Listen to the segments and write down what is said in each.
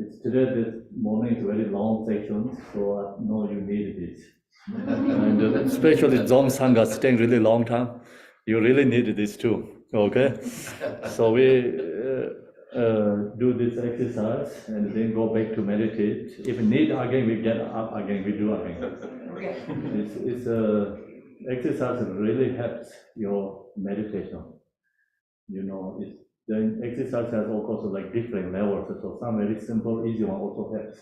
It's today, this morning is very long section, so I know you need this. And especially Zom Sangha staying really long time, you really need this too, okay? So we do this exercise and then go back to meditate. If need again, we get up again, we do again. It's exercise really helps your meditation. You know, then exercise has also like different levels. So some very simple, easy one also helps.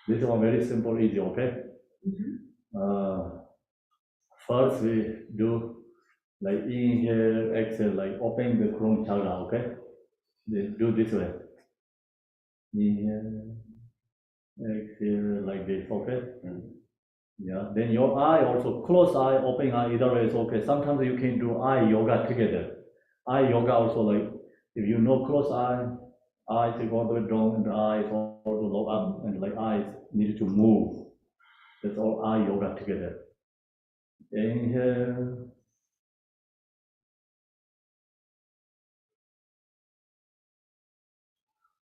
This one very simple, easy, okay? First we do like inhale, exhale, like open the crown chakra, okay? Then do this way. Inhale, exhale, like this, okay? Yeah, then your eye also, close eye, open eye, either way is okay. Sometimes you can do eye yoga together. Eye yoga also like, if you know close eye, eyes is all the way down and the eyes all the way low up and like eyes need to move. That's all eye yoga together. Inhale.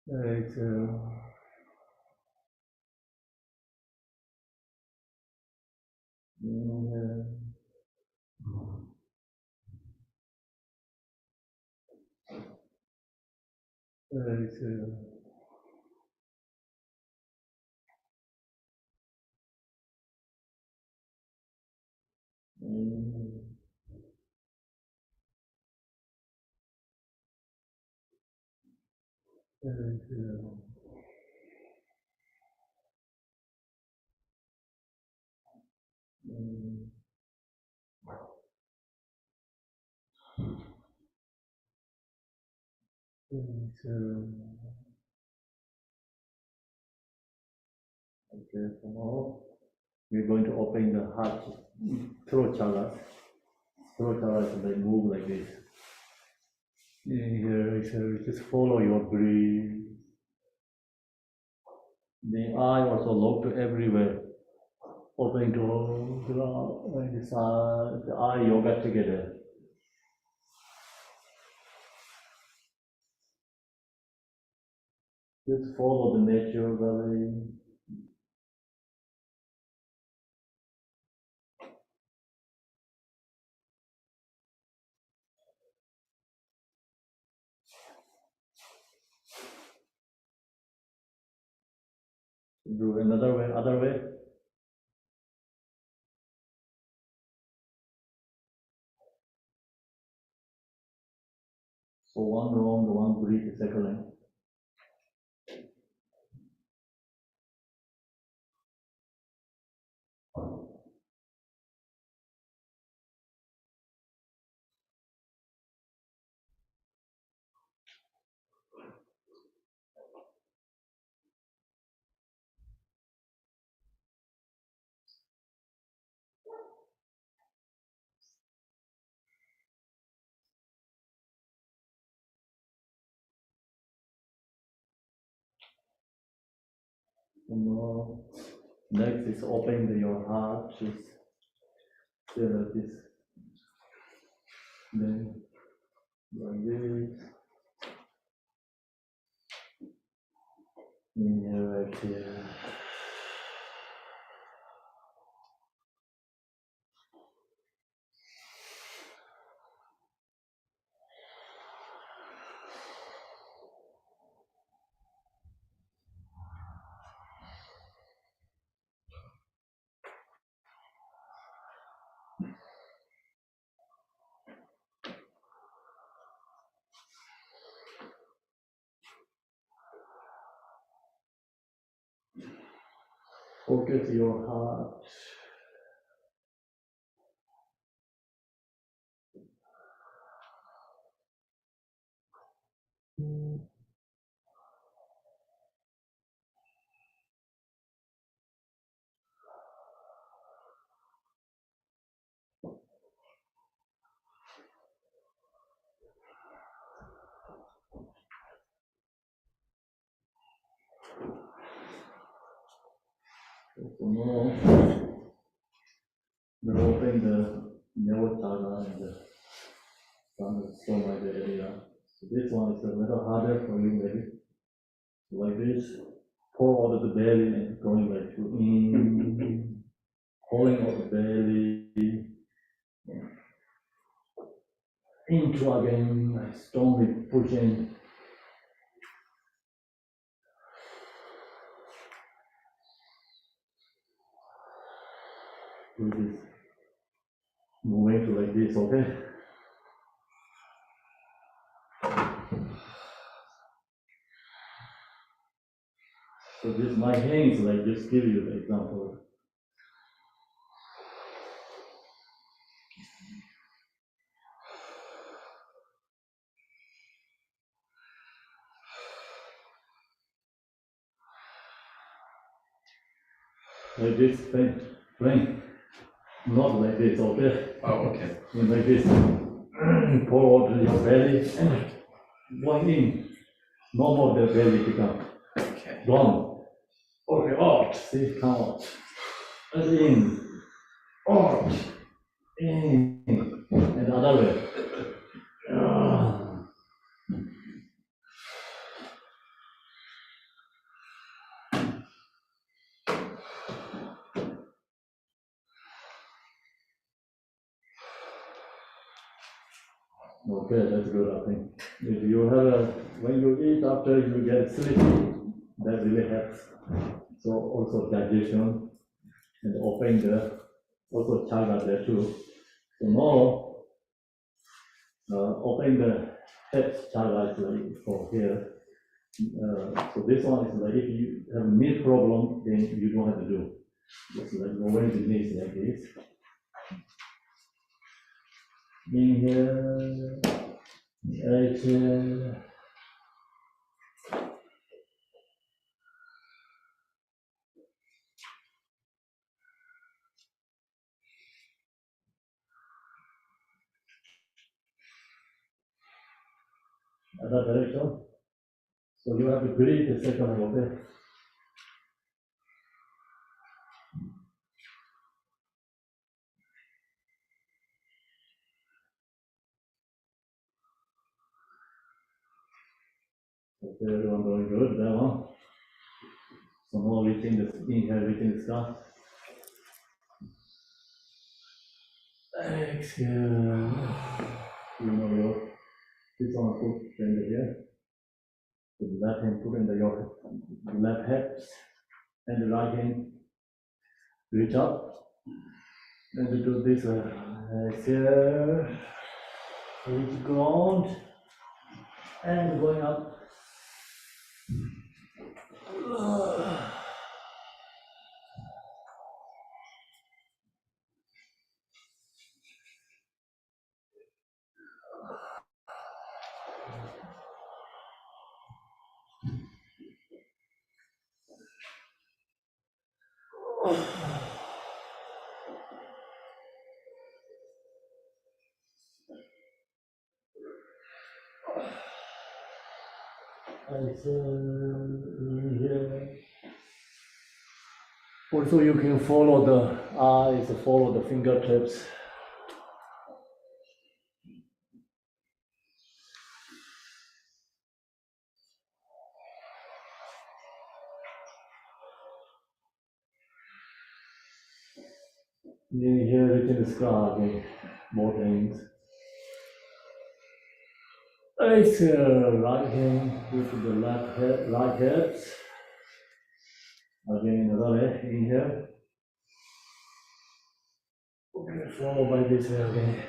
Exhale. Inhale. Exhale. Exhale. Exhale. Okay, so now we're going to open the heart, throat chakra. Throat chakra is like move like this. Inhale, exhale, just follow your breath. The eye also look to everywhere. Open to the eye yoga together. Just follow the nature valley. Do another way, other way. So one wrong, one breathe, second line. Next is open your heart, just feel like this. Then like this. Inhale, exhale. Focus your heart. So now, we're opening the navel chakra and the stomach area. So this one is a little harder for you, maybe. Like this. pull out of the belly and going back to in, pulling out the belly, into again, like strongly pushing. Do this, moving to like this, okay? So this, my hands, like just give you the example. Like this, plain, not like this, okay? Oh, okay. Like this, pull out your belly and one in, no more the belly to come, Okay. down, okay, out, see, come out, and in, out, in, and other way. Okay, that's good, I think. If you have when you eat after you get sleepy, that really helps. So also digestion and opening the, also chaga there too. So now, opening the head chaga is like for here. So this one is like if you have knee problem, then you don't have to do. Just like lowering the knees like this. Inhale, exhale. Other direction. So you have to breathe the second one, okay? Okay, everyone doing good, that one. So now reaching the inhale, reaching the sky. Exhale. You know your, this one put in here. The left hand put in your left hips and the right hand reach up and do this way. Exhale, reach ground and going up. Exhale, inhale. Also, you can follow the eyes, follow the fingertips. Inhale, reaching the sky again, both hands. Exhale, right hand go to the left hip, right hips. Again, another way, inhale. Okay, follow by this way again.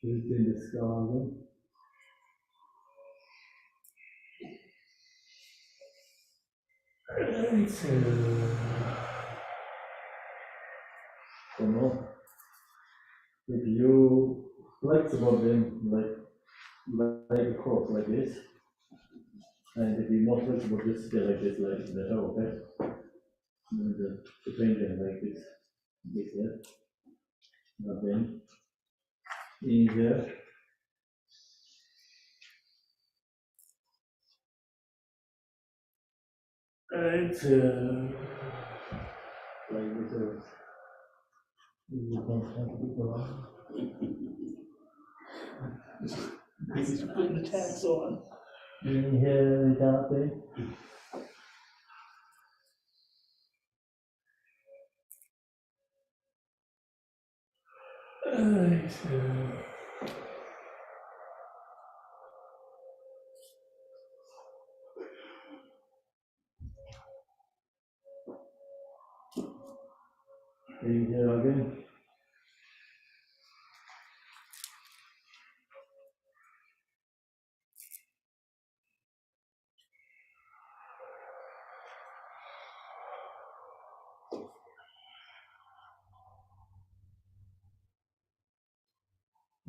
Reaching the sky again. So now, if you flexible them like cross like this, and if you more flexible, just stay like this, like better, okay? And the bend them like this here. Now then, in here. And like this. You can have people He's putting the tax on. in here, that way. In here again.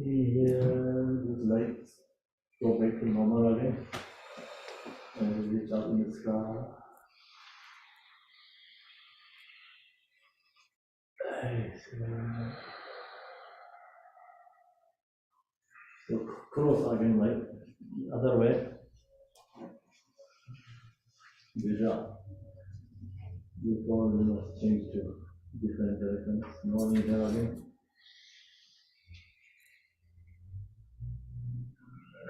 Here, just like go back to normal again. And reach out in the sky. So cross again like other way. Déjà, before we must change to different directions. No need here again.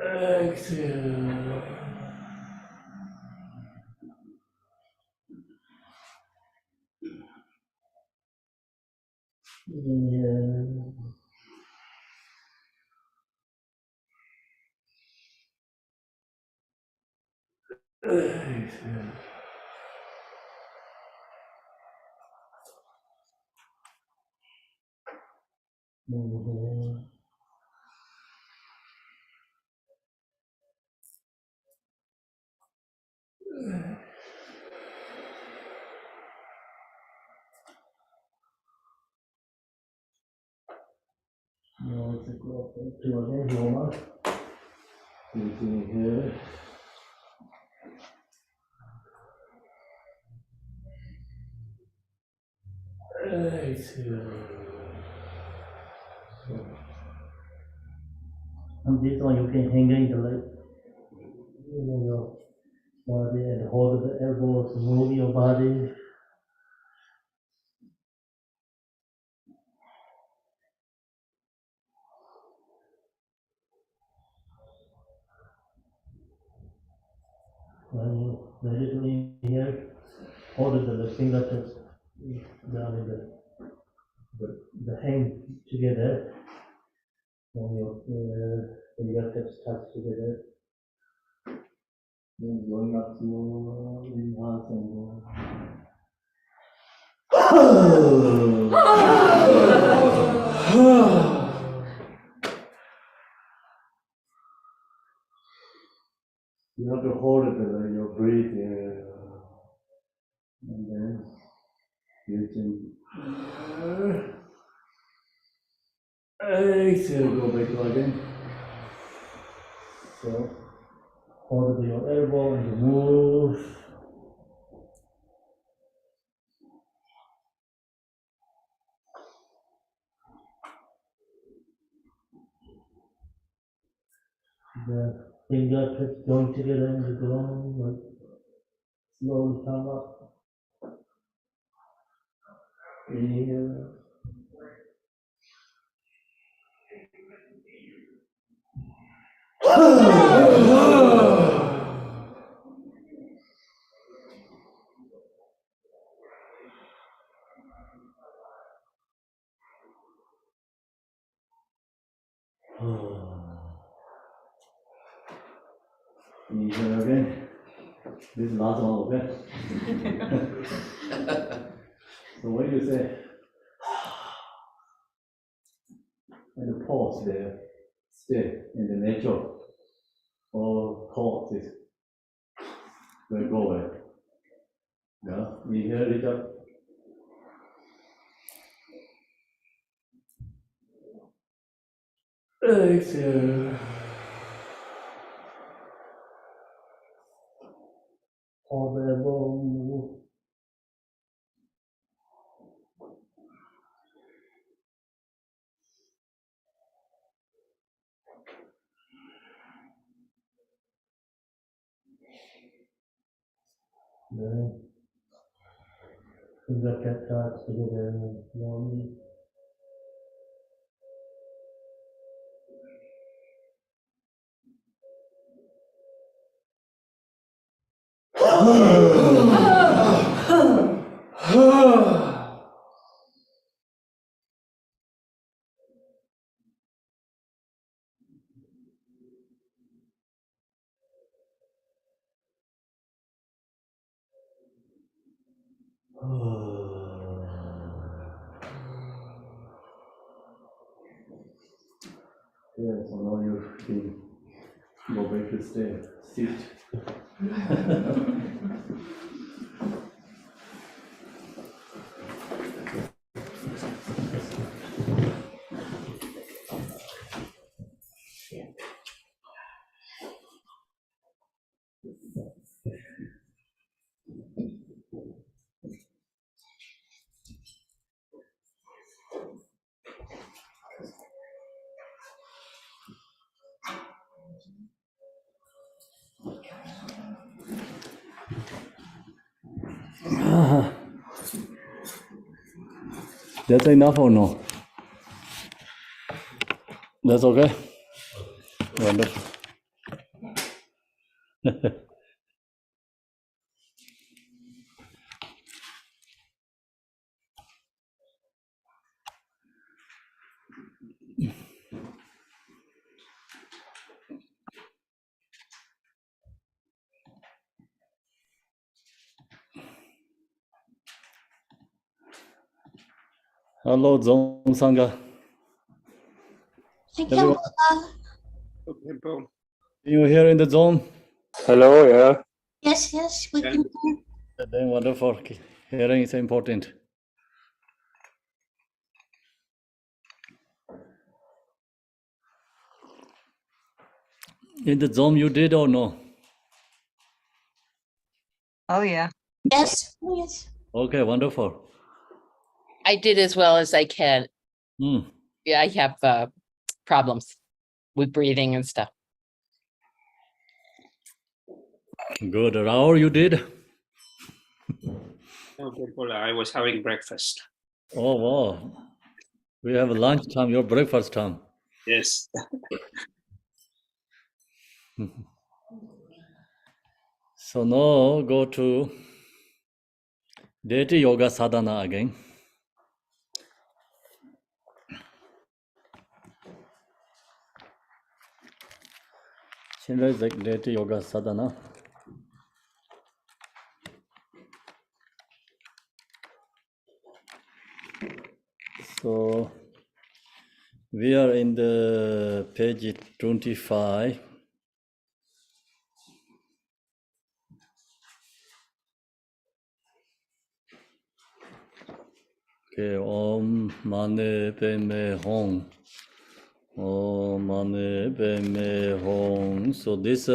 Exhale. Inhale. Exhale. Inhale. Now let's go up to again, normal. Breathing here. Exhale. And this one you can hang in the leg. Your body and hold the elbows, move your body. When you're doing here, hold the fingertips down in the hand together. When your fingertips touch together. Then going up to inhale and you have to hold it like your breath and then you can exhale, go back again. So hold your elbow and move. The fingertips join together in the ground, like slowly come up. Inhale. Inhale again. This is last one, okay? So when you say, and pause there, stay in the nature, or pause is will go away. Yeah, inhale it up. Exhale. Horrible. Then fingertip touch together. One. Yeah, so now you can go back to sit. That's enough or no? That's okay? Wonderful. Hello, Zong Sangha. Everyone, Okay, boom. you here in the zone? Hello, yeah. Yes, we can hear. Then wonderful. Hearing is important. In the zone you did or no? Oh, yeah. Yes, yes. Okay, wonderful. I did as well as I can. Hmm. Yeah, I have problems with breathing and stuff. Good. Raul, you did? Oh, good. Well, I was having breakfast. Oh, wow. We have lunch time, your breakfast time. Yes. So now go to deity yoga sadhana again. Chenrezig deity yoga sadhana. So we are in the page 25. Okay, Om Mane Padme Hum. Om Mane Padme Hum. So this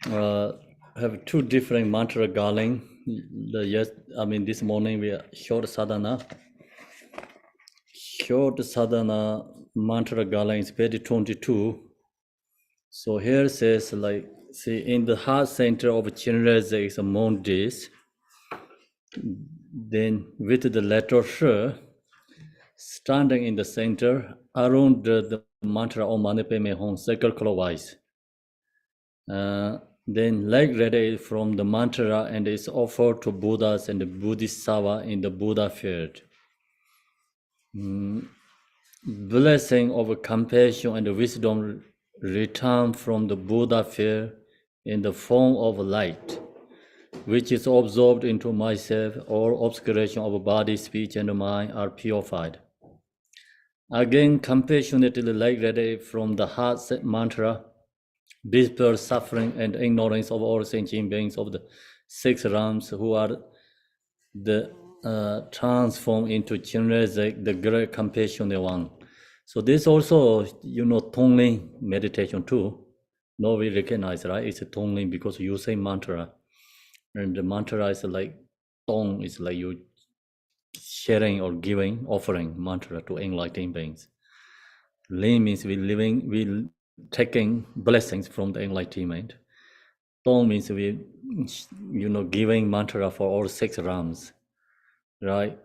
have two different mantra galing. This morning we are short sadhana. Short sadhana mantra galing is page 22. So here it says see in the heart center of Chenrezig is a moon disk. Then with the letter Sh standing in the center around the mantra Om Mane Padme Hum circle clockwise. Then leg ready from the mantra and is offered to Buddhas and the Bodhisattva in the Buddha field. Blessing of compassion and wisdom return from the Buddha field in the form of light, which is absorbed into myself. All obscuration of body, speech, and mind are purified. Again, compassionately leg ready from the heart mantra, dispel suffering and ignorance of all sentient beings of the six realms who are the transform into Chenrezig, the great compassionate one. So this also, Tonglen meditation too. No, we recognize, right? It's a Tonglen because you say mantra. And the mantra is like, Tong is like you sharing or giving, offering mantra to enlightened beings. Lin means we taking blessings from the enlightenment. Tong means we, giving mantra for all 6 realms, right?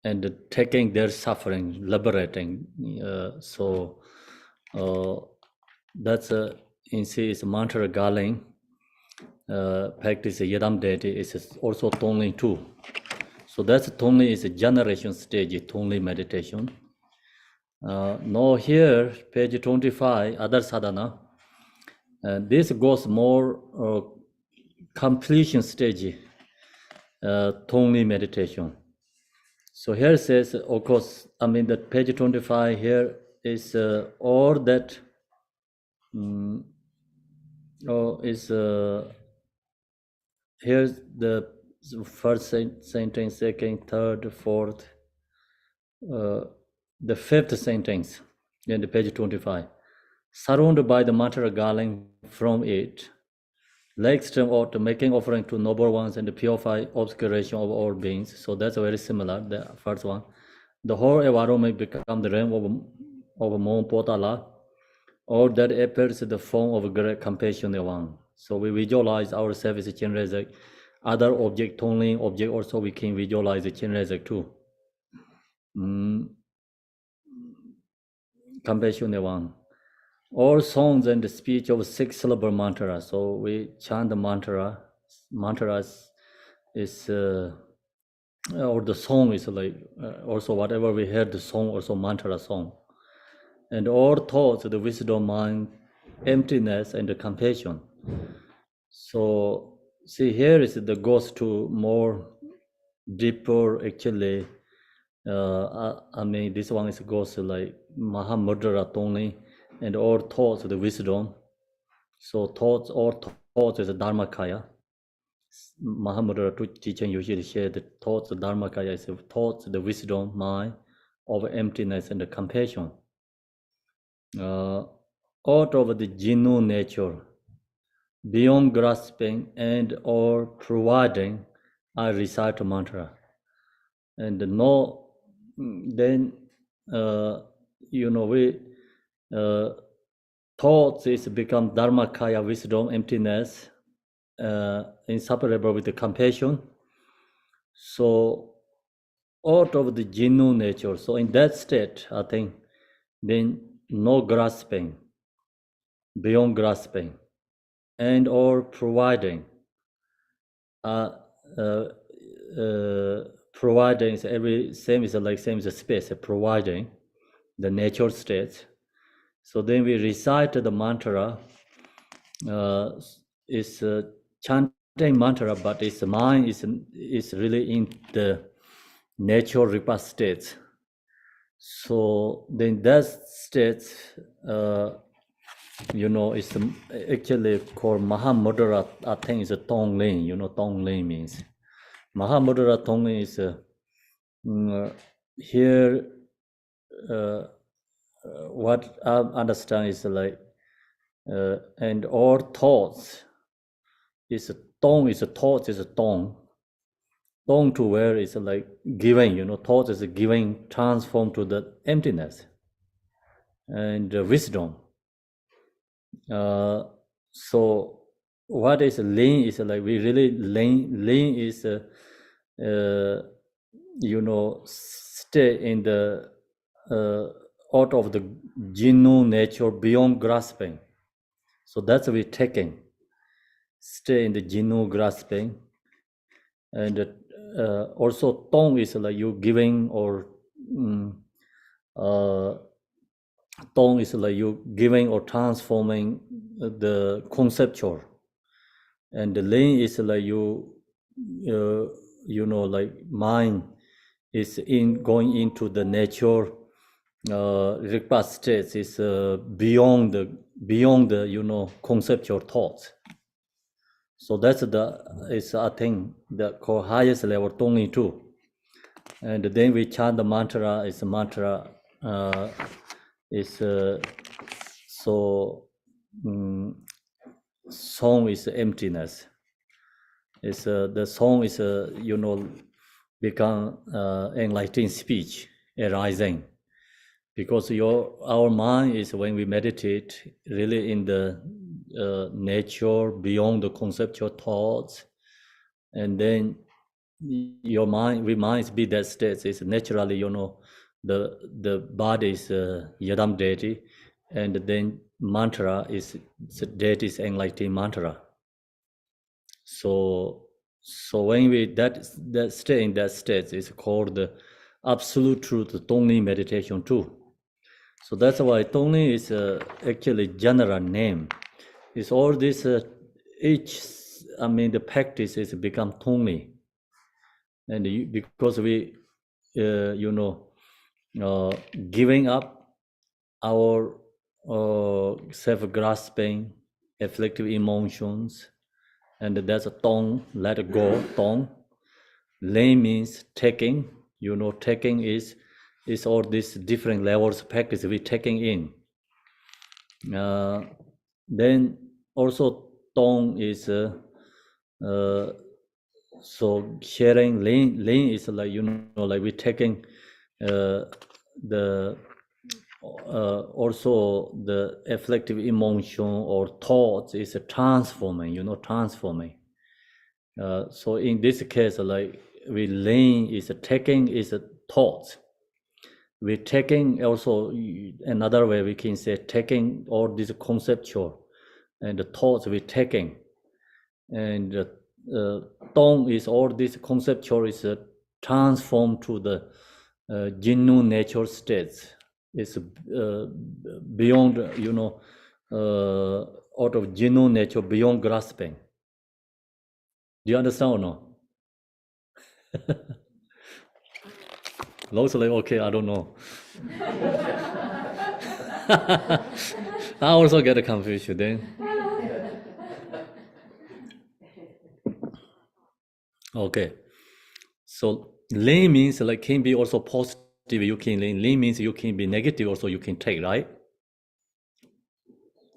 And taking their suffering, liberating. That's in see is mantra galing. Practice Yadam deity is also Tonglen too. So that's Tonglen is a generation stage, Tonglen meditation. Now here, page 25, other sadhana. This goes more completion stage, Tonglen meditation. So here it says, of course, that page 25 here is all that here's the first sentence, second, third, fourth, the 5th sentence in the page 25. Surrounded by the mantra garland from it, like stream out making offering to noble ones and purify obscuration of all beings. So that's very similar, the first one. The whole environment become the realm of Mon Potala, or that appears in the form of a great compassionate one. So we visualize ourselves as Chenrezig. Other object, Tonglen object, also we can visualize the Chenrezig too. Compassionate one. All songs and speech of 6-syllable mantra. So we chant the mantra. Mantras is, or the song is like, also whatever we heard, the song, also mantra song. And all thoughts, the wisdom, mind, emptiness, and the compassion. So see, here is the goes to more deeper actually. This one is goes to like Mahamudra Tonglen, and all thoughts, the wisdom. So thoughts, all thoughts is a Dharmakaya. Mahamudra teaching usually share the thoughts, the Dharmakaya is the thoughts, the wisdom, mind, of emptiness and the compassion. Out of the genuine nature, beyond grasping and or providing, I recite a mantra. And no, then, we, thoughts is become Dharmakaya, wisdom, emptiness, inseparable with the compassion. So out of the genuine nature, so in that state, I think, then no grasping, beyond grasping, and or providing. Providing is same as a space, providing the nature state. So then we recite the mantra. Is chanting mantra, but its mind is really in the nature ripa states. So then that state, it's actually called Mahamudra. I think it's a Tonglen. Tonglen means Mahamudra. Tonglen is here. What I understand is like, and all thoughts is a tong, is a thought, is a tong. Tong to where is like giving, thought is a giving, transform to the emptiness and wisdom. So what is lean is like we really lean is stay in the out of the genuine nature beyond grasping. So that's what we're taking. Stay in the genuine grasping. And also tong is like you giving, or tong is like you giving or transforming the conceptual. And the lane is like you like mind is going into the nature. Rigpa states is beyond the conceptual thoughts. So that's is I think the highest level Tonglen too. And then we chant the mantra. Is mantra is so song is emptiness. It's the song is become enlightened speech arising, because our mind is, when we meditate, really in the nature beyond the conceptual thoughts, and then your mind reminds be that state is naturally, the body is yadam deity, and then mantra is deity's enlightened mantra. So when we that stay in that state is called the absolute truth Tonglen meditation too. So that's why Tonglen is actually general name. It's all this the practice is become Tonglen, and because we giving up our self-grasping, afflictive emotions. And that's a tong, let go, tong. Len means taking. Taking is all these different levels of practice we taking in. Then also tong is so sharing. Len is like like we taking the also the afflictive emotion or thoughts is transforming. Transforming. So in this case, like we learn is taking is thoughts. We taking also another way we can say taking all this conceptual and the thoughts we taking, and tong is all this conceptual is transformed to the genuine nature states. It's beyond out of genuine nature, beyond grasping. Do you understand or no? Looks like okay, I don't know. I also get confused then. Okay, so Len means like can be also positive. You can Len means you can be negative also. You can take, right?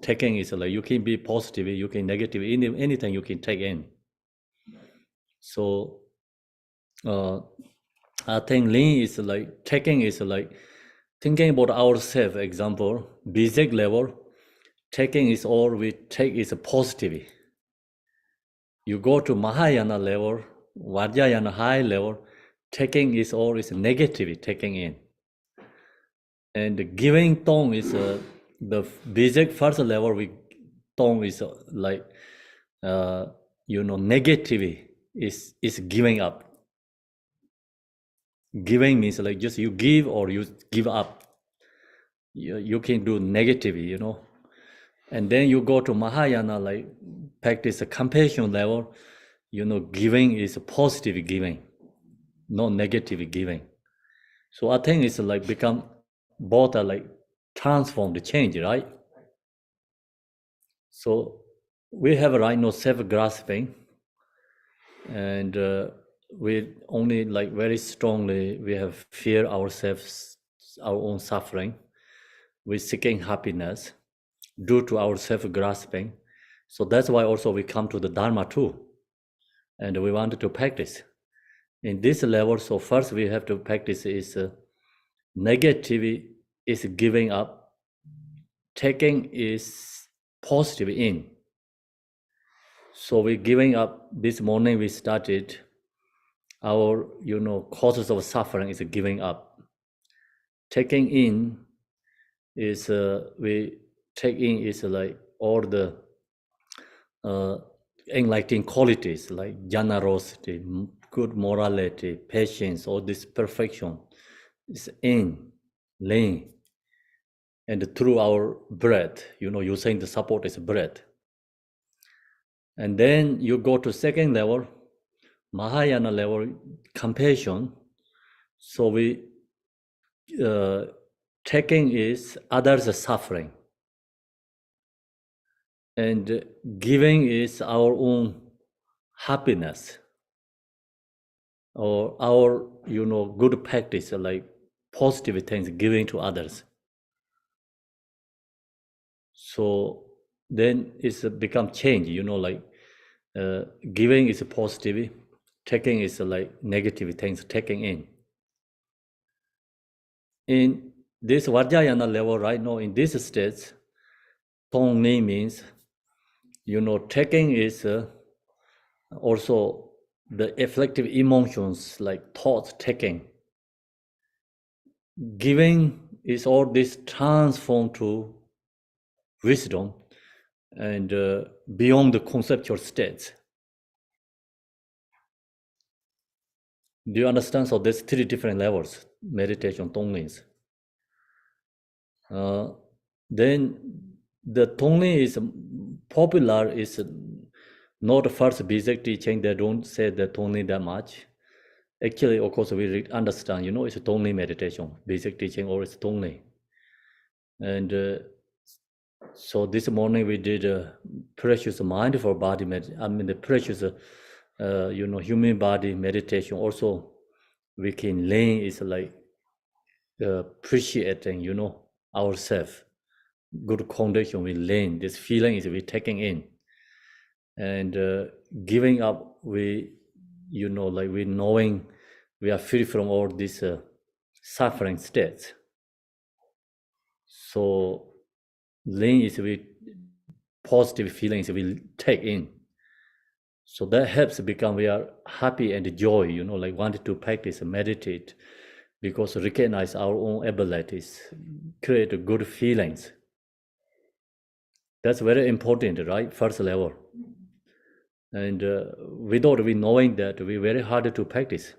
Taking is like you can be positive, you can negative, anything you can take in. So I think Len is like taking is like thinking about ourselves. Example, basic level, taking is all we take is a positive. You go to Mahayana level, Vajrayana high level, taking is all is negative, taking in. And the giving tone is the basic first level. We tone is like negative is giving up. Giving means like just you give or you give up. You can do negative, and then you go to Mahayana, like practice a compassion level. Giving is a positive giving, not negative giving. So I think it's like become both are like transformed, change, right? So we have right now self-grasping, and we only like very strongly we have fear ourselves, our own suffering. We're seeking happiness due to our self-grasping. So that's why also we come to the Dharma too, and we wanted to practice in this level. So first we have to practice is negative is giving up, taking is positive in. So we're giving up. This morning we started our causes of suffering is giving up. Taking in is we take in is like all the enlightening qualities like generosity, good morality, patience, all this perfection is in laying. And through our breath, you're saying the support is breath. And then you go to second level, Mahayana level, compassion. So we taking is others' suffering, and giving is our own happiness or our, good practice, like positive things giving to others. So then it's become change, like giving is positive, taking is like negative things taking in. In this Vajrayana level right now, in this stage, Tonglen means, taking is also the afflictive emotions like thoughts taking. Giving is all this transformed to wisdom and beyond the conceptual states. Do you understand? So there's 3 different levels, meditation, Tonglins. Then the Tonglen is popular, is not the first basic teaching. They don't say the Tonglen that much. Actually, of course, we understand, it's a Tonglen meditation, basic teaching, or it's Tonglen. And so this morning we did a precious mindful body the precious, human body meditation. Also, we can learn is like appreciating, ourselves. Good condition we learn. This feeling is we taking in, and giving up. We, like we knowing we are free from all these suffering states. So learn is we positive feelings we take in. So that helps become we are happy and joy, like wanted to practice and meditate, because recognize our own abilities, create good feelings. That's very important, right? First level. And without we knowing that, we very hard to practice.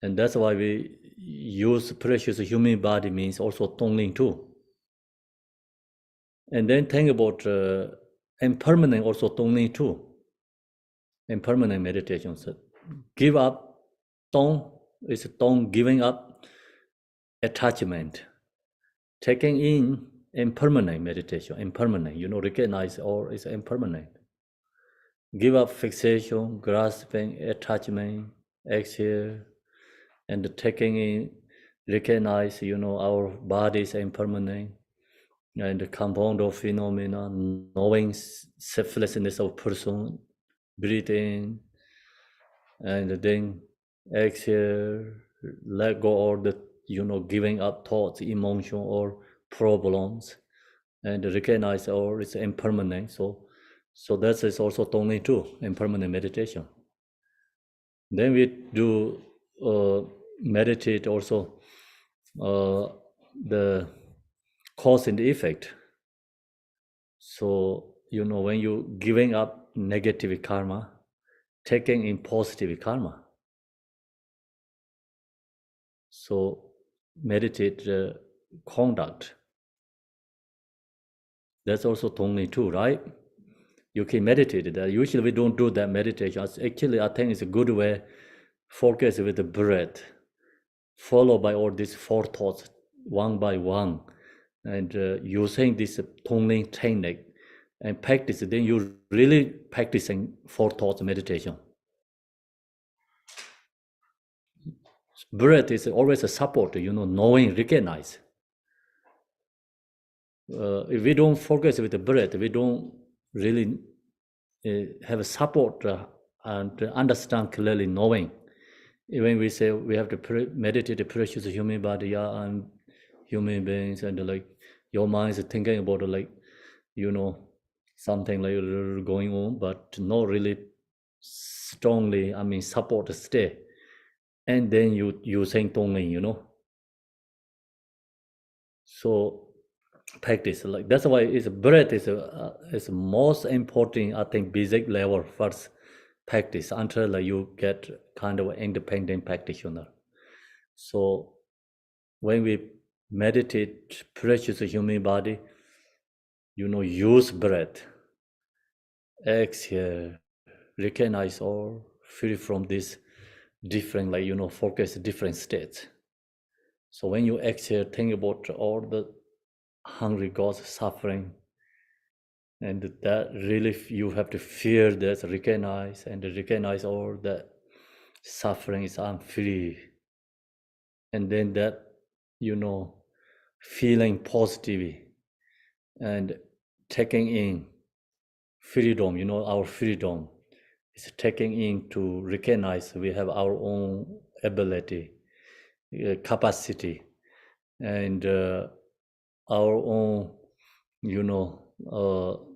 And that's why we use precious human body means also Tonglen too. And then think about impermanent also Tonglen too. Impermanent meditation. So give up, Tong is Tong giving up attachment. Taking in impermanent meditation, impermanent, recognize all is impermanent. Give up fixation, grasping, attachment, exhale, and taking in, recognize, our body is impermanent, and the compound of phenomena, knowing selflessness of person, breathe in, and then exhale, let go all the, giving up thoughts, emotion, or problems, and recognize all is impermanent. So that is also Tonglen too, impermanent meditation. Then we do meditate also the cause and effect. So, when you giving up negative karma, taking in positive karma. So meditate the conduct. That's also Tonglen too, right? You can meditate that. Usually we don't do that meditation. Actually, I think it's a good way, focus with the breath, followed by all these 4 thoughts, one by one. And using this Tonglen technique and practice, then you're really practicing 4 thoughts meditation. Breath is always a support, knowing, recognize. If we don't focus with the breath, we don't really have a support and understand clearly knowing. Even we say we have to meditate the precious human body, yeah, and human beings, and like your mind is thinking about like, something like going on, but not really strongly, support stay. And then you saying Tonglen, So practice, like that's why breath is most important, I think, basic level first practice until like you get kind of independent practitioner. So when we meditate precious human body, use breath, exhale, recognize all free from this different, like, focus different states. So when you exhale, think about all the hungry gods suffering, And that really you have to fear that, recognize all that suffering is I'm free. And then that, feeling positive and taking in freedom, our freedom is taking in to recognize we have our own ability, capacity, and our own,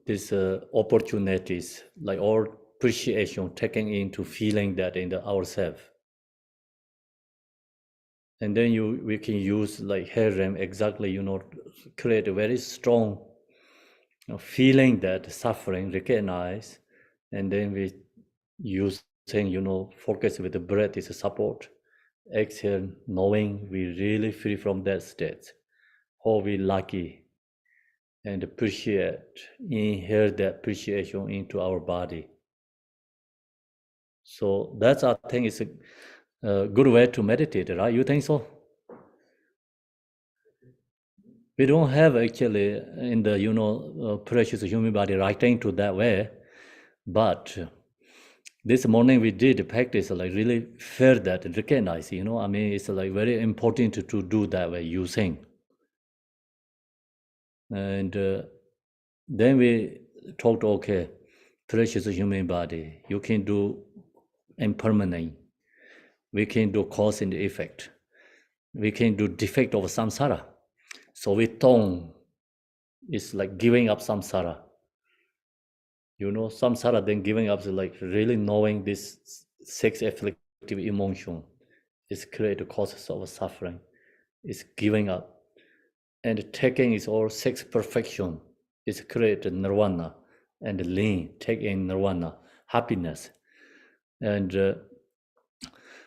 these opportunities, like all appreciation, taking into feeling that in ourselves. And then we can use like Herem exactly, create a very strong feeling that suffering, recognize, and then we using, focus with the breath is a support. Exhale, knowing we really free from that state. How we lucky and appreciate, inhale that appreciation into our body. So that's, I think, is a good way to meditate, right? You think so? We don't have actually in the, precious human body writing to that way, but this morning we did practice, like really felt that, recognize, it's like very important to do that way, using. And then we talked, okay, precious human body, you can do impermanent, we can do cause and effect, we can do defect of samsara. So we Tong is like giving up samsara. Samsara, then giving up is like really knowing this sex afflictive emotion is create the causes of suffering, is giving up. And taking is all sex perfection, is create nirvana, and lean, take in nirvana, happiness. And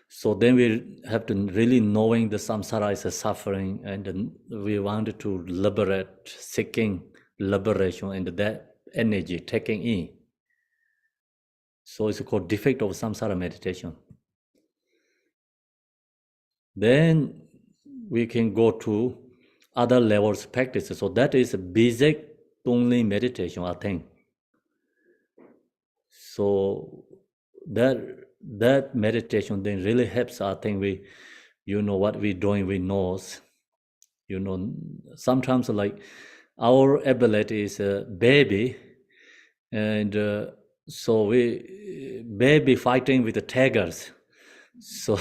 so then we have to really knowing the samsara is a suffering, and we want to liberate, seeking liberation, and that energy taking in. So it's called defect of samsara meditation. Then we can go to other levels practice. So that is a basic Tonglen meditation, I think. So that meditation then really helps, I think. We, what we're doing, we knows, sometimes like our ability is a baby, and so we baby fighting with the tigers. So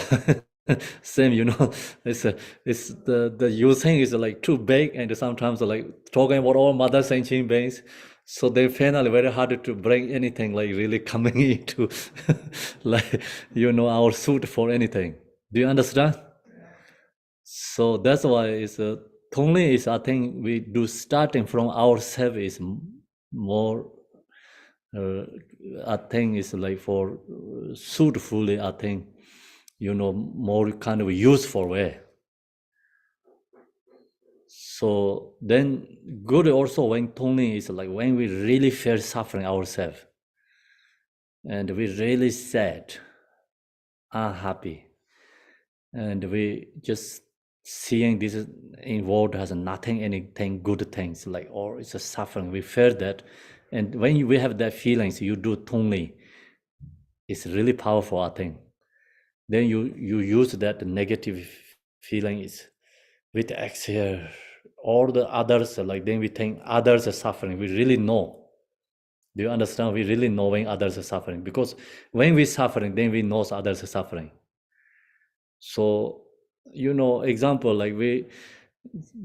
same, it's the using is like too big, and sometimes like talking about all mother sentient beings. So they find it very hard to bring anything like really coming into like our suit for anything. Do you understand? So that's why it's Tonglen is, I think we do starting from ourselves is more. I think it's like for suitfully, I think, more kind of useful way. So then good also when Tonglen is like when we really feel suffering ourselves, and we really sad, unhappy, and we just seeing this in world has nothing, anything good things, like, or it's a suffering, we feel that. And when we have that feelings, you do Tonglen, it's really powerful, I think. Then you use that negative feeling is with exhale, all the others, like then we think others are suffering, we really know. Do you understand? We really knowing others are suffering, because when we suffering, then we know others are suffering. So, example, like we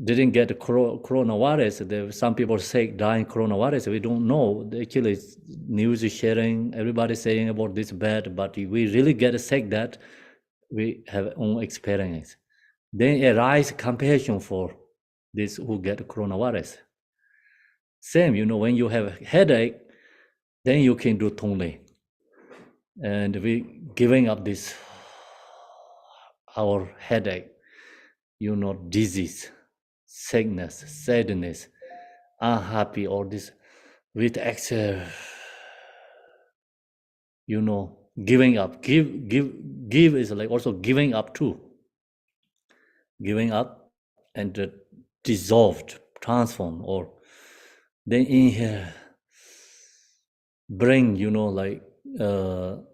didn't get coronavirus, some people say dying coronavirus, we don't know. Actually, news is sharing, everybody saying about this bad, but we really get sick that we have own experience. Then arise compassion for this who get coronavirus. Same, when you have a headache, then you can do Tonglen. And we giving up this, our headache, disease, sickness, sadness, unhappy, or this with exhale, giving up. Give is like also giving up too. Giving up and dissolved, transform, or then inhale, bring,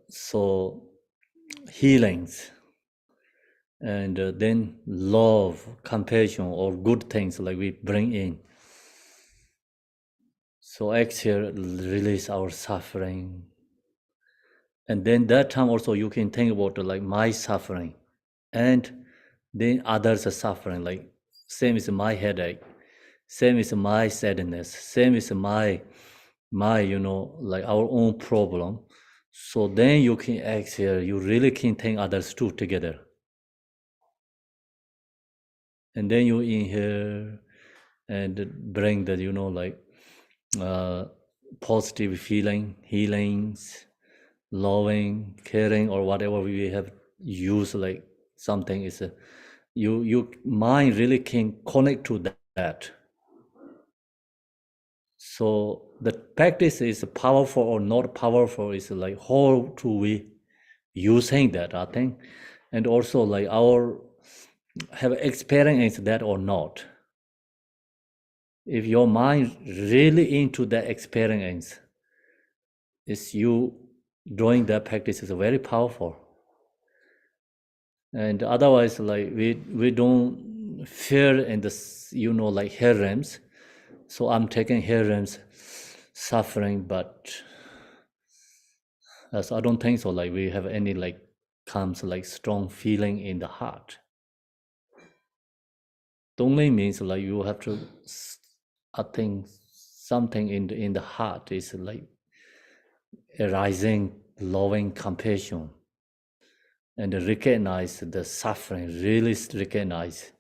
so healings, and then love, compassion, or good things like we bring in. So exhale, release our suffering. And then that time also you can think about like my suffering, and then others are suffering, like same is my headache, same is my sadness, same is my like our own problem. So then you can exhale, you really can think others too together. And then you inhale and bring the, like positive feeling, healings, loving, caring, or whatever we have used, like something is you mind really can connect to that. So the practice is powerful or not powerful is like how do we using that, I think, and also like our have experienced that or not. If your mind really into that experience, is you doing that practice is very powerful. And otherwise, like we don't fear in this, like hair rims. So I'm taking hair rims, suffering, but so I don't think so. Like we have any like comes like strong feeling in the heart. Tonglen means like you have to, I think something in the heart is like arising loving compassion, and recognize the suffering, really recognize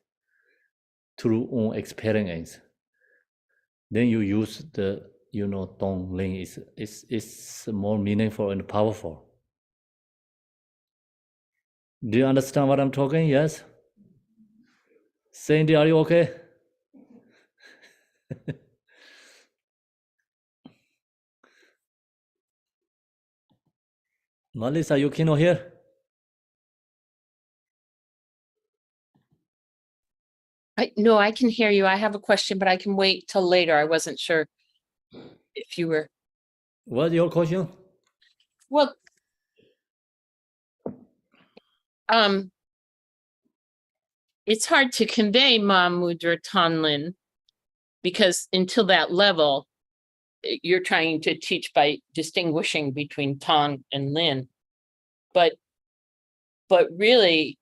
through own experience. Then you use the, Tonglen is more meaningful and powerful. Do you understand what I'm talking? Yes? Sandy, are you okay? Melissa, you cannot hear? No, I can hear you. I have a question, but I can wait till later. I wasn't sure if you were, What's your question? well, it's hard to convey Ma Mudra Tonlin because until that level, you're trying to teach by distinguishing between Tong and Lin. But really,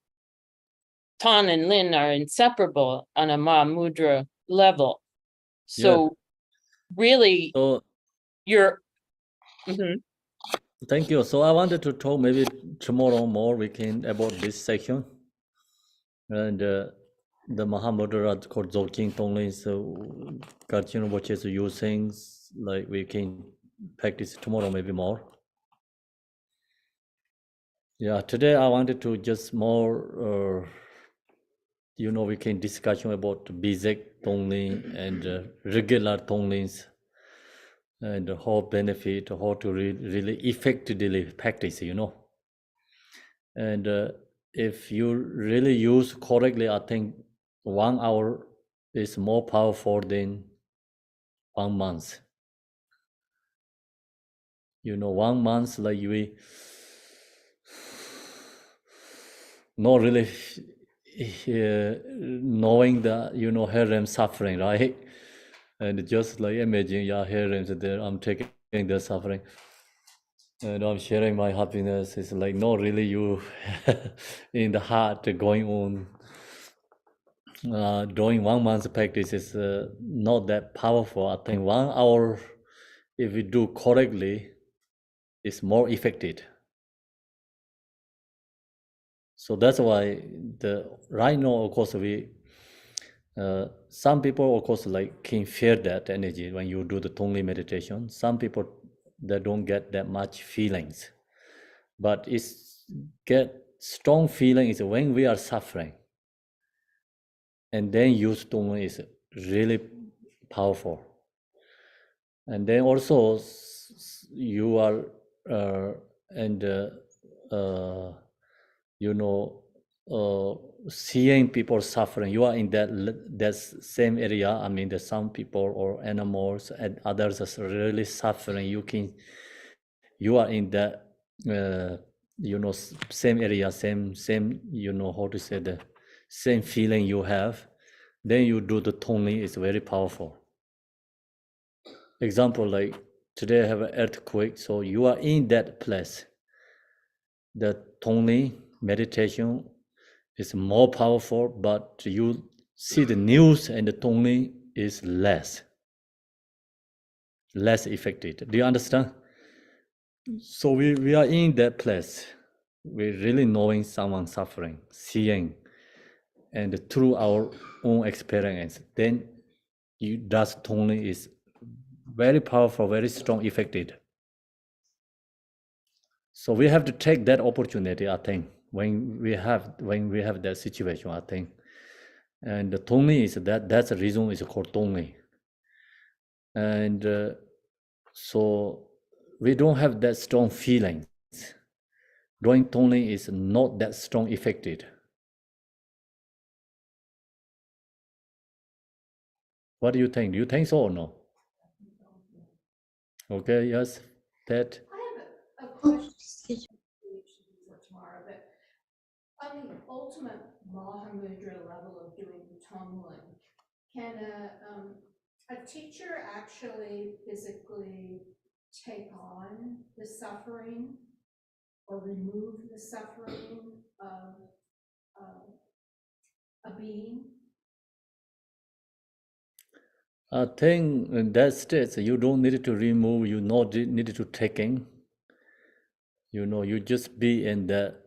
Tong and Lin are inseparable on a Ma Mudra level. So really, So you're. Mhm. thank you. So I wanted to talk maybe tomorrow more we can about this section. And the Mahamudra called Dzogchen Tonglen, so Garchen watches using, like we can practice tomorrow maybe more. Yeah, today I wanted to just more, we can discussion about basic Tonglen and regular Tonglens, and how benefit, how to really effectively practice, And if you really use correctly, I think 1 hour is more powerful than 1 month. 1 month like we not really knowing the harem suffering, right? And just like imagine, yeah, harem there, I'm taking the suffering and I'm sharing my happiness. It's like not really you in the heart going on. Doing 1 month practice is not that powerful. I think 1 hour, if we do correctly, is more effective. So that's why right now, of course, some people, of course, like can feel that energy when you do the Tonglen meditation. Some people they don't get that much feelings, but it's get strong feeling is when we are suffering, and then use Tonglen is really powerful. And then also you are and seeing people suffering, you are in that same area. I mean, there's some people or animals and others are really suffering. You can you are in that, same area, same, how to say, the same feeling you have, then you do the Tonglen is very powerful. Example, like today I have an earthquake, so you are in that place. The Tonglen meditation is more powerful, but you see the news and the Tonglen is less effective. Do you understand? So we are in that place. We're really knowing someone suffering, seeing, and through our own experience, then that Tonglen is very powerful, very strong, effective. So we have to take that opportunity, I think, when we have that situation, I think. And the Tonglen is that's the reason it's called Tonglen. And so we don't have that strong feelings. Drawing Tonglen is not that strong effective. What do you think? Do you think so or no? Okay, yes, Ted. I have a question for tomorrow, but on the ultimate Mahamudra level of doing Tonglen, can a teacher actually physically take on the suffering or remove the suffering of a being? I think in that state, you don't need to remove, you not need to taking. You just be in that,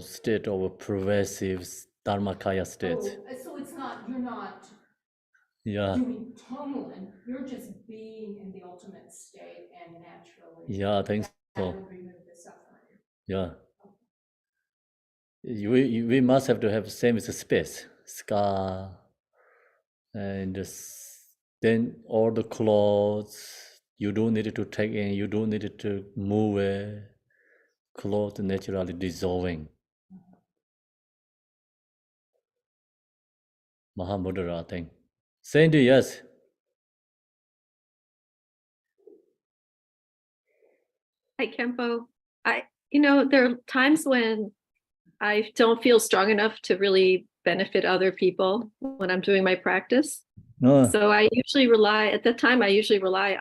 state of pervasive Dharmakaya state. Oh, so it's not, you're not Yeah, doing Tonglen, you're just being in the ultimate state and naturally. yeah, I think that so. would remove the suffering. Yeah. We must have to have same as a space, scar, and then all the clothes, you don't need to take in, you don't need to move it. Clothes naturally dissolving. Mahamudra, I think. Sandy, yes. Hi, Kempo. There are times when I don't feel strong enough to really benefit other people when I'm doing my practice. No. So I usually rely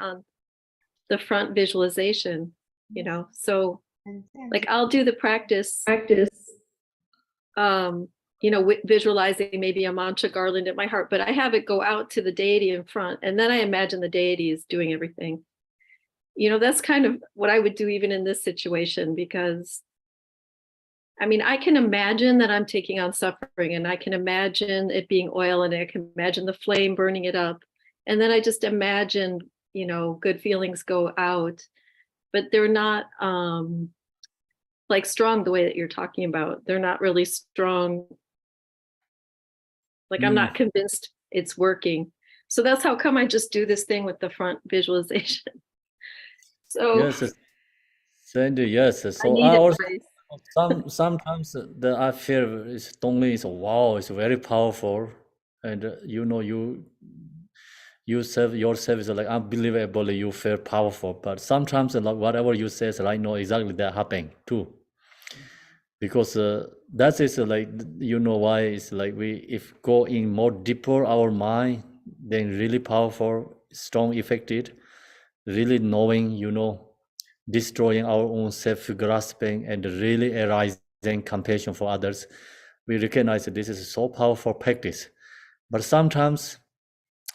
on the front visualization, so like I'll do the practice, visualizing maybe a mantra garland at my heart, but I have it go out to the deity in front. And then I imagine the deity is doing everything. That's kind of what I would do even in this situation, because I can imagine that I'm taking on suffering, and I can imagine it being oil, and I can imagine the flame burning it up. And then I just imagine, good feelings go out, but they're not like strong the way that you're talking about. They're not really strong. Like I'm not convinced it's working. So that's how come I just do this thing with the front visualization. So yes, Sandy, yes. So I need also advice. sometimes I feel is Tonglen is wow, it's very powerful, and you serve yourself is like unbelievably you feel powerful. But sometimes like whatever you say, I know exactly that happening too. Because that is like why it's like if go in more deeper our mind, then really powerful, strong, effective, really knowing, destroying our own self-grasping and really arising compassion for others. We recognize that this is so powerful practice, but sometimes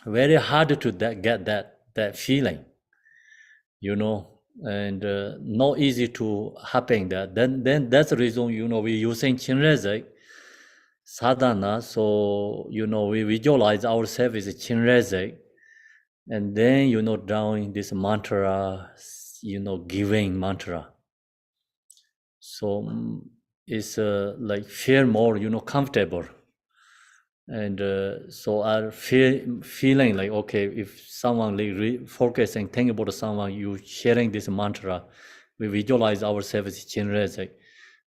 very hard to get that feeling, and not easy to happen that. Then that's the reason, we using Chenrezig sadhana. So, we visualize ourselves as a Chenrezig, and then, down this mantra, giving mantra. So it's like feel more, comfortable. And so I feeling like, okay, if someone like focusing, think about someone, you sharing this mantra, we visualize ourselves as Chenrezig,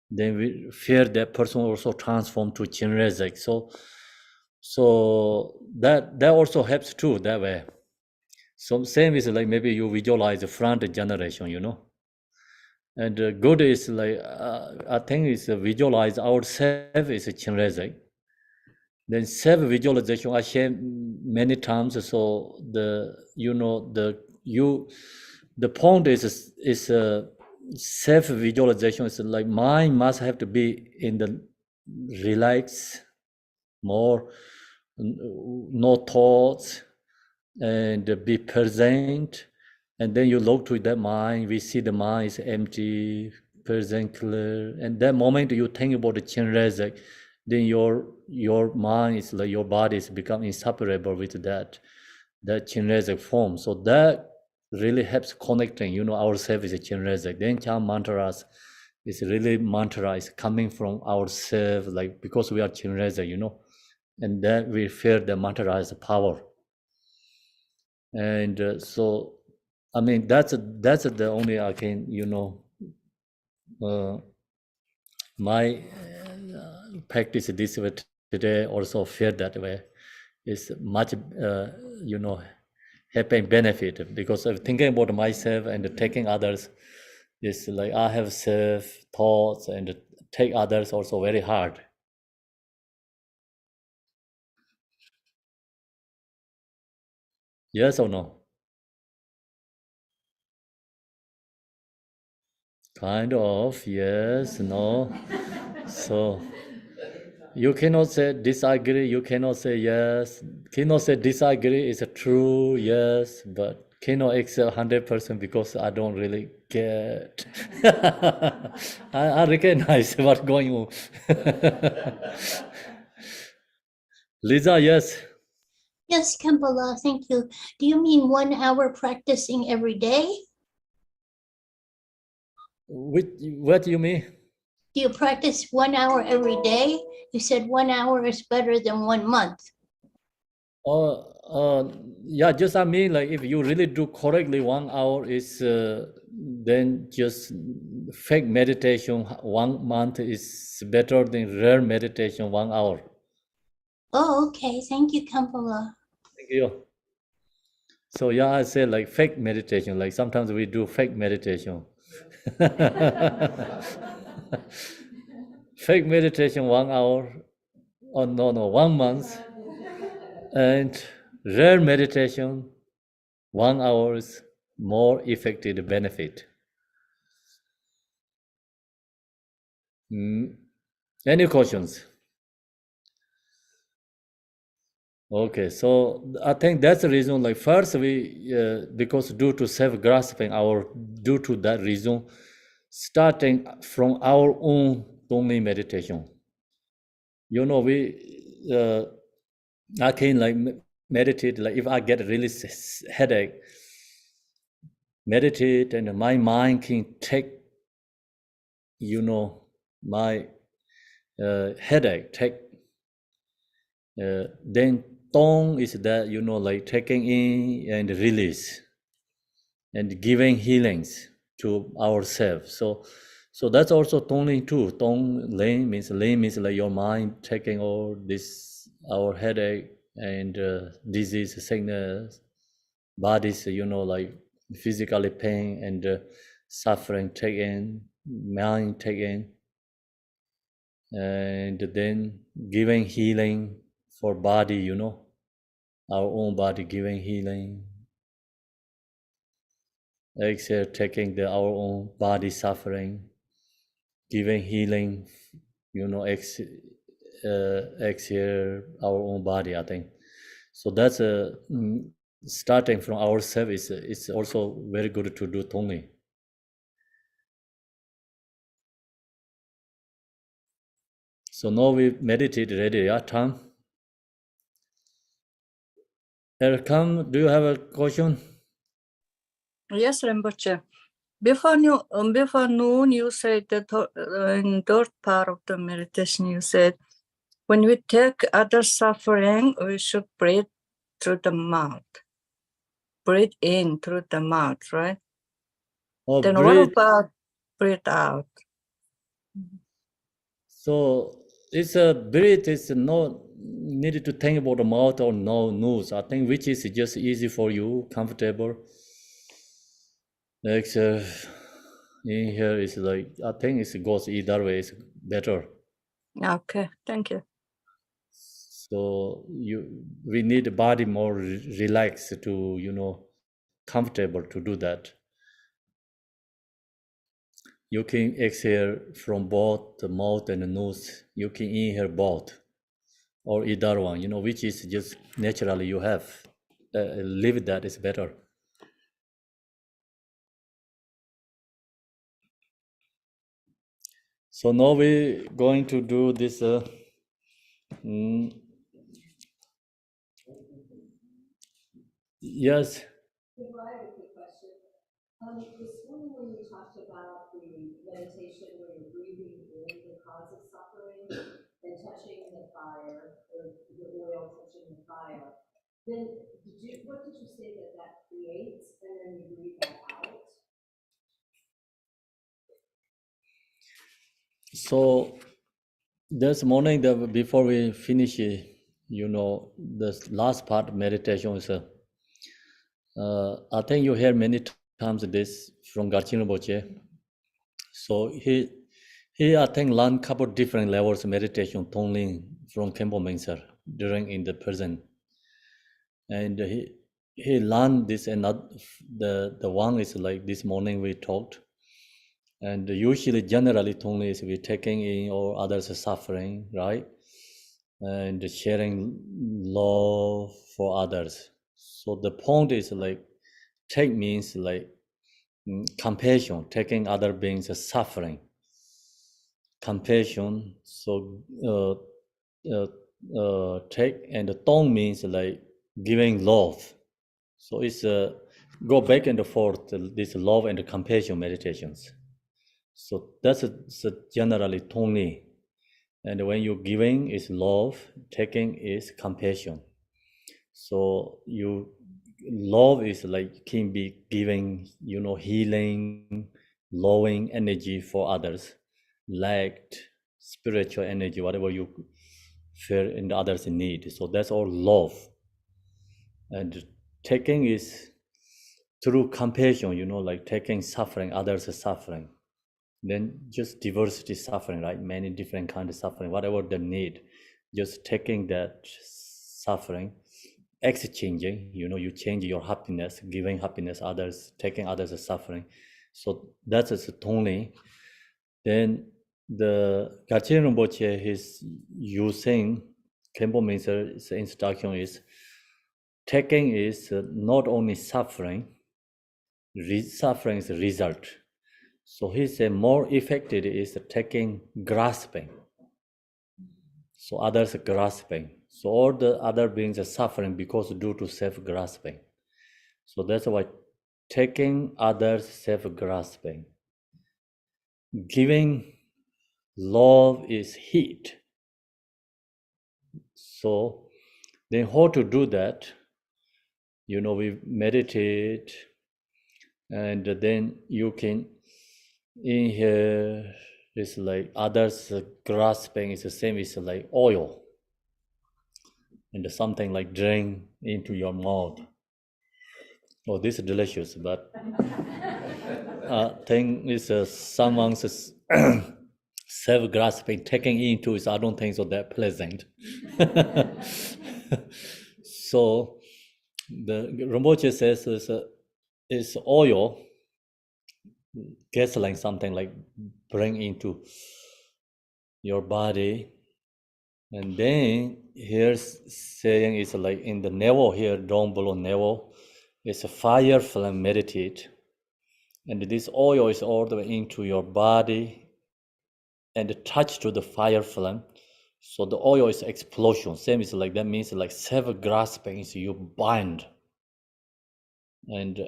then we fear that person also transform to Chenrezig. So that also helps too that way. So same is like maybe you visualize the front generation, you know. And good is like, I think it's visualize ourselves is a Chenrezig. Then self-visualization I share many times. So the point is self-visualization is like mind must have to be in the relax, more no thoughts, and be present. And then you look to that mind, we see the mind is empty, present, clear. And that moment you think about the Chenrezig, then your mind is like your body is become inseparable with that Chenrezig form. So that really helps connecting, ourselves is a Chenrezig. Then Chan mantras is really mantra is coming from ourselves, like because we are Chenrezig, and then we feel the mantra as a power. And so, I mean, that's the only I can, my practice this way today also feel that way is much, happy benefit, because of thinking about myself and taking others is like I have self thoughts, and take others also very hard. Yes or no? Kind of, yes, no. So you cannot say disagree, you cannot say yes, cannot say disagree is a true, yes, but cannot accept 100% because I don't really get. I recognize what's going on. Lisa, yes. Yes, Kambala, thank you. Do you mean 1 hour practicing every day? What do you mean? Do you practice 1 hour every day? You said 1 hour is better than 1 month. Yeah, just I mean, like if you really do correctly, 1 hour is then just fake meditation 1 month is better than rare meditation 1 hour. Oh, okay. Thank you, Kambala. Thank you. So yeah, I say like fake meditation, like sometimes we do fake meditation. Fake meditation 1 hour, oh no, 1 month, and rare meditation 1 hour is more effective benefit. Any questions? Okay, so I think that's the reason, like first we, because due to self-grasping, due to that reason, starting from our own Tonglen meditation. I can like meditate, like if I get a really headache, meditate and my mind can take, my headache, then Tong is that, like taking in and release and giving healings to ourselves. So that's also Tonglen too. Tonglen means like your mind taking all this, our headache and disease, sickness, bodies, like physically pain and suffering taken, mind taken, and then giving healing for body, our own body giving healing. Exhale, taking our own body suffering, giving healing, exhale our own body, I think. So that's starting from ourselves. It's also very good to do Tonglen. So now we meditate ready, yeah, Tom? Erkam, do you have a question? Yes, Rinpoche. Before noon, you said that in third part of the meditation, you said, when we take other suffering, we should breathe through the mouth. Breathe in through the mouth, right? Oh, Then breathe. what about breathe out? So it's a breathe is not need to think about the mouth or no nose. I think which is just easy for you, comfortable. Exhale. Inhale is like, I think it goes either way, it's better. Okay, thank you. So we need the body more relaxed to, comfortable to do that. You can exhale from both the mouth and the nose. You can inhale both, or either one, which is just naturally you have. Live that is better. So now we're going to do this. Yes. I have a quick question. This morning when you talked about the meditation where you're breathing in the cause of suffering and touching the fire, or the oil touching the fire, then what did you say that creates, and then you breathe that out? So this morning, before we finish, the last part meditation is, I think you hear many times this from Garchin Rinpoche. So he I think learned couple different levels of meditation, Tonglen from Khenpo Mensar during in the present, and he learned this, and the one is like this morning we talked. And usually, generally, Tonglen is we taking in all others' suffering, right? And sharing love for others. So the point is like, take means like compassion, taking other beings' suffering. Compassion. So take, and the tong means like giving love. So it's go back and forth this love and compassion meditations. So that's generally Tonglen. And when you're giving is love, taking is compassion. So love is like can be giving, healing, loving energy for others, like spiritual energy, whatever you feel in the others need. So that's all love. And taking is through compassion, like taking suffering, others' suffering. Then just diversity suffering, right? Many different kind of suffering, whatever they need, just taking that suffering, exchanging, you change your happiness, giving happiness others, taking others' suffering. So that's a Tonglen. Then the Garchen Rinpoche, he's using Khenpo Menser's instruction is taking is not only suffering, suffering is a result. So he said more effective is taking grasping. So others are grasping. So all the other beings are suffering because due to self-grasping. So that's why taking others self-grasping. Giving love is heat. So then how to do that? We meditate, and then you can inhale. It's like others grasping is the same as like oil, and something like drain into your mouth. Oh, this is delicious, but I think it's someone's self-grasping, taking into is, I don't think so that pleasant. So the Rinpoche says it's oil, gasoline, something like bring into your body. And then here's saying it's like in the navel here, down below navel, it's a fire flame meditate. And this oil is all the way into your body and touch to the fire flame. So the oil is explosion. Same is like, that means like self-grasping is you bind. And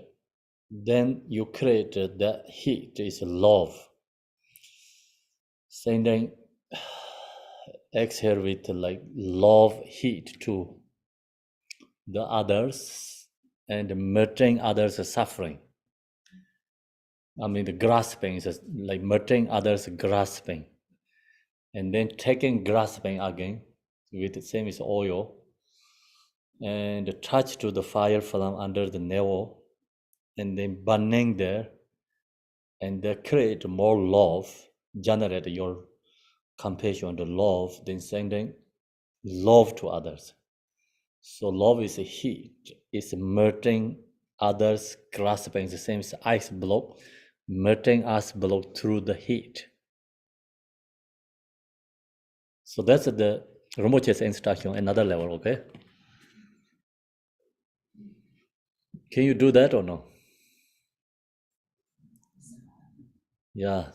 then you create that heat is love. Same then exhale with like love heat to the others and melting others' suffering. I mean, the grasping is like melting others' grasping. And then taking grasping again. with the same as oil, and touch to the fire from under the navel, and then burning there, and create more love, generate your compassion and love, then sending love to others. So love is a heat, it's melting others, grasping the same as ice block, melting ice block through the heat. So that's the Rinpoche's instruction, another level, okay? Can you do that or no? Yeah.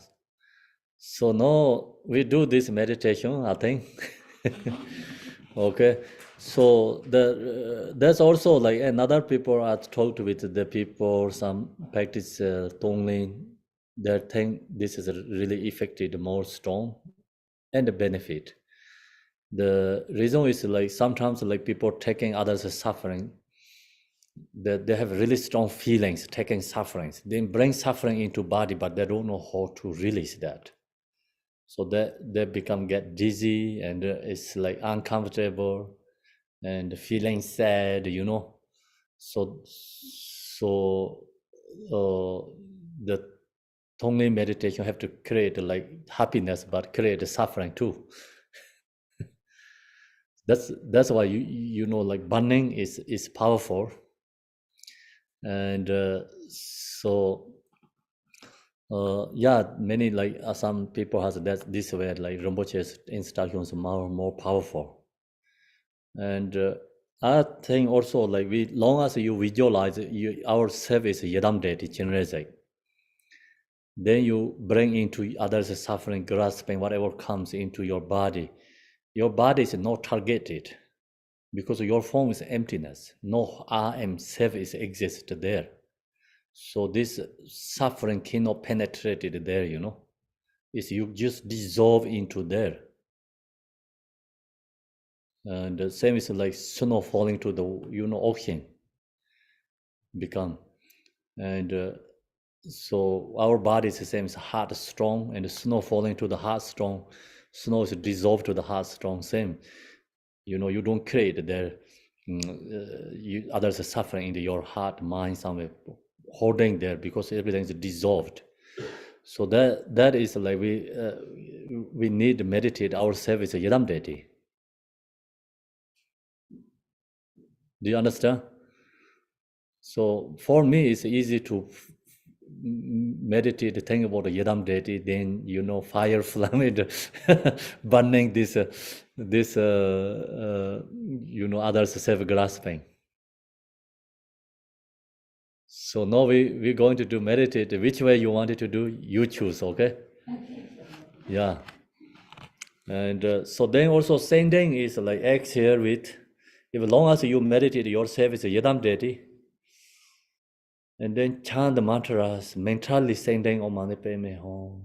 So now we do this meditation, I think. Okay. So there's also like another people I talked with the people, some practice Tonglen, they think this is really effective, more strong and the benefit. The reason is like sometimes like people taking others' suffering, that they have really strong feelings, taking sufferings. They bring suffering into body, but they don't know how to release that. So they get dizzy and it's like uncomfortable and feeling sad, you know. So the Tonglen meditation have to create like happiness, but create suffering too. That's why you know like burning is powerful, and yeah, many like some people has that this way like Rinpoche's instructions more powerful, and I think also like long as you visualize our self is Yedam deity Chenrezig, then you bring into others suffering, grasping whatever comes into your body. Your body is not targeted because your form is emptiness. No I am self is exist there. So this suffering cannot penetrate it there, you know. It's you just dissolve into there. And the same is like snow falling to the ocean become. And so our body is the same as heart strong, and the snow falling to the heart strong. Snow is dissolved to the heart strong. Same, you know, you don't create there. Others are suffering in your heart, mind, somewhere holding there because everything is dissolved. So that is like we need to meditate ourselves as a Yedam deity. Do you understand? So for me, it's easy to meditate, think about the Yedam deity, then you know fire flame burning this you know others self grasping. So now we're going to do meditate. Which way you wanted to do, you choose, okay? Yeah. And so then also sending is like exhale with, if long as you meditate yourself as a Yedam deity, and then chant the mantras, mentally sending Om Mani Padme Hum.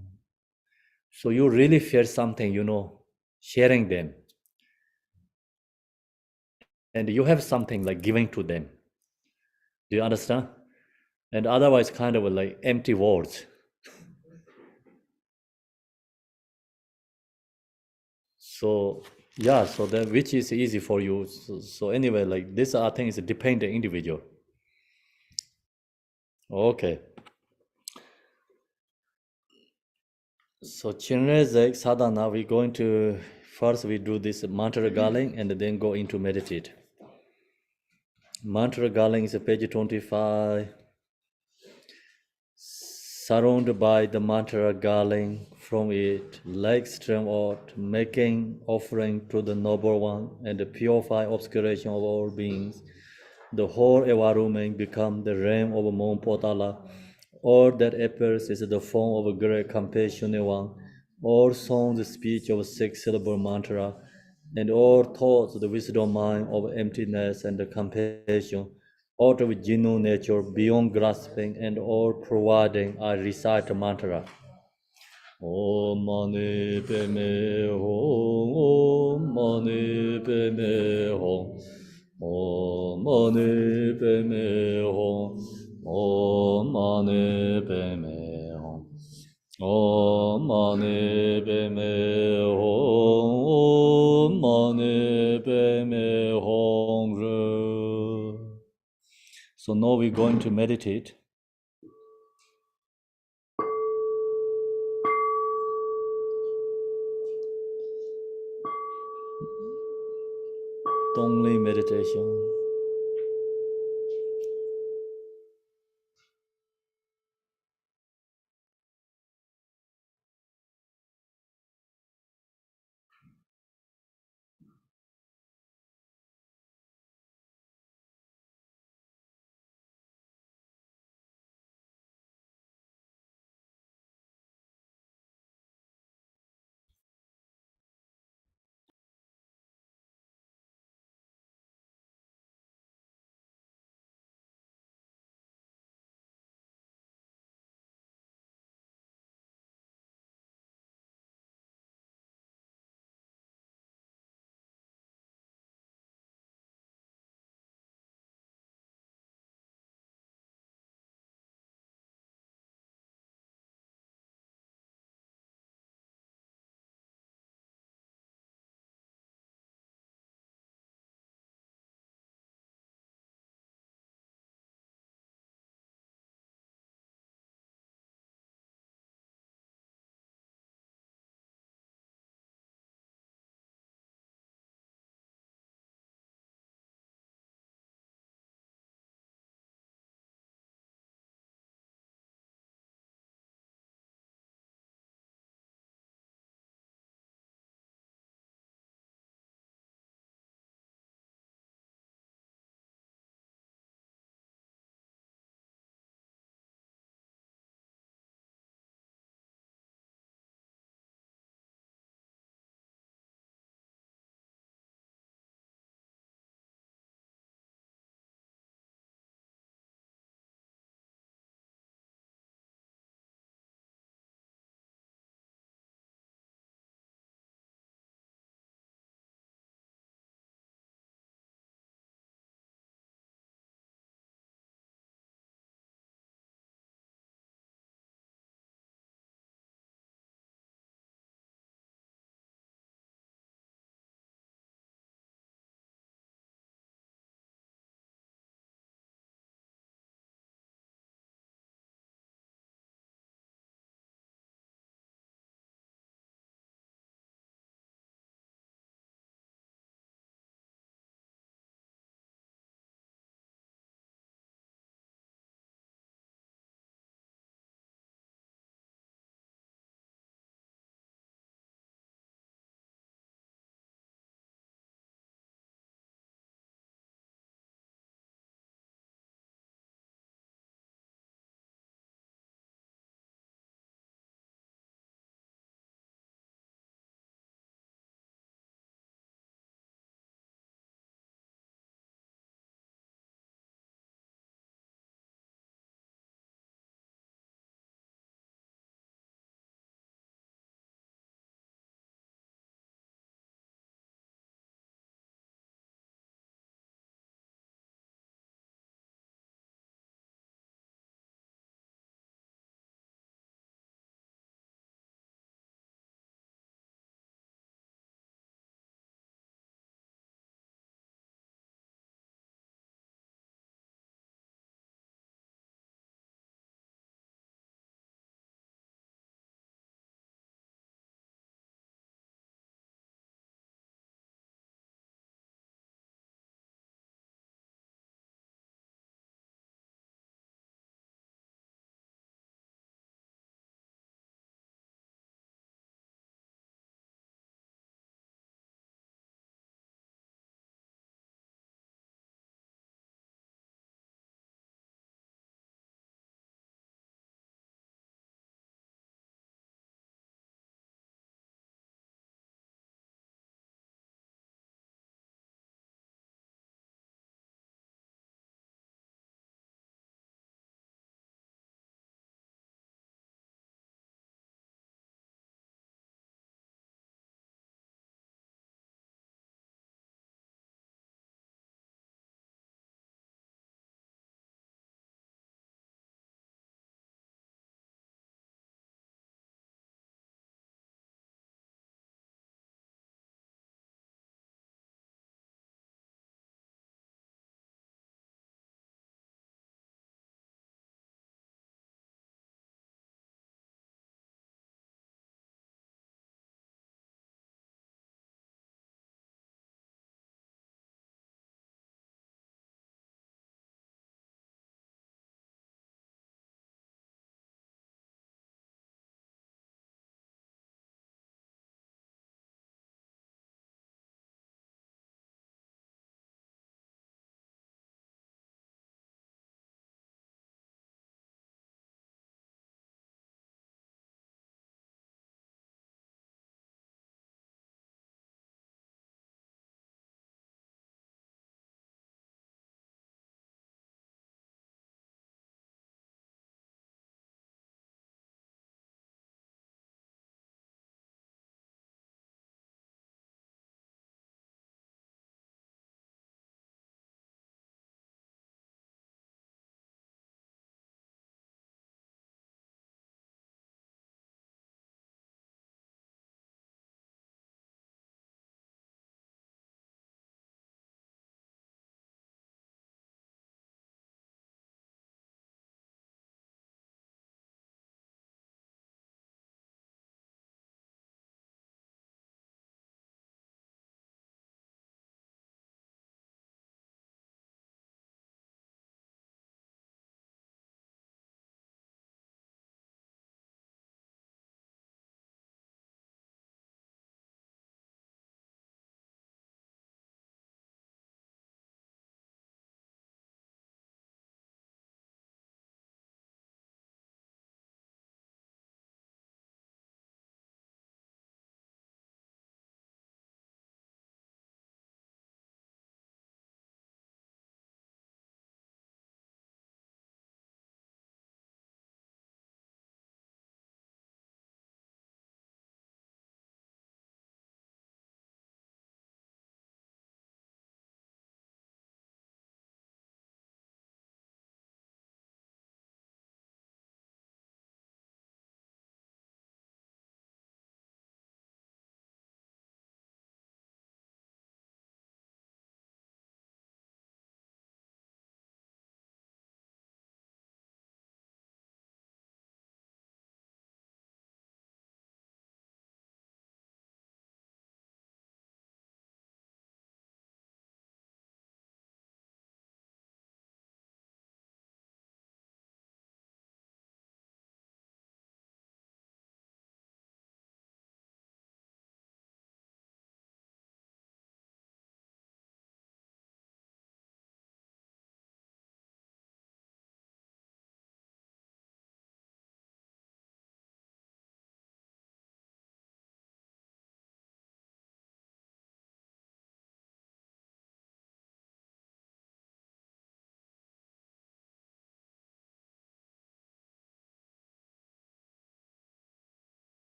So you really feel something, you know, sharing them. And you have something like giving to them. Do you understand? And otherwise kind of like empty words. So yeah, so then which is easy for you. So anyway, like this I think is dependent individual. Okay. So Chenrezig sadhana, we're going to first we do this mantra garling and then go into meditate. Mantra garling is page 25. Surrounded by the mantra garling from it, legs stream out, making offering to the noble one and the purify obscuration of all beings. The whole environment become the realm of Mon Potala. All that appears is the form of a great compassionate one. All songs the speech of a six-syllable mantra, and all thoughts the wisdom mind of emptiness and the compassion, out of genuine nature, beyond grasping, and all providing, I recite the mantra. Om Mani Padme Hum, Om Mani Padme Hum, Om Mani Padme Hum, Om Mani Padme Hum, Om Mani Padme Hum, Om Mani So now we're going to meditate. Tonglen meditation.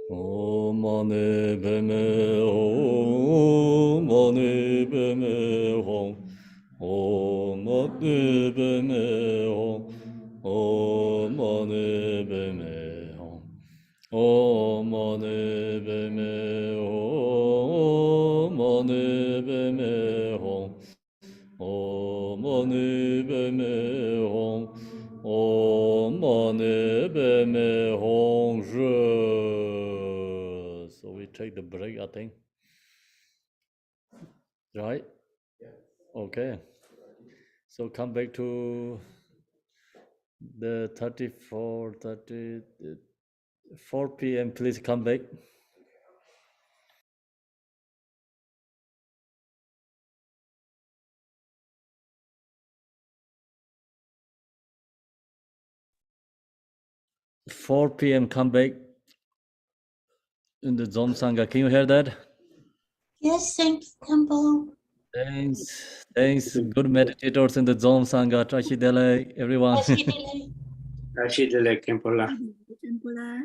Om mani padme hum, mani padme hum, om mani padme hum, om mani padme hum, om mani padme hum, mani padme hum, om mani padme hum, om mani padme hum. So we take the break, I think. Right? Okay. So come back to the 4 p.m. Please come back. Four p.m. come back in the Zom Sangha. Can you hear that? Yes, thank you, Kempo. Thanks. Thanks. Good meditators in the Zom Sangha. Trashi Dele, everyone. Yes, you did. Rashid Kempola. Tempola.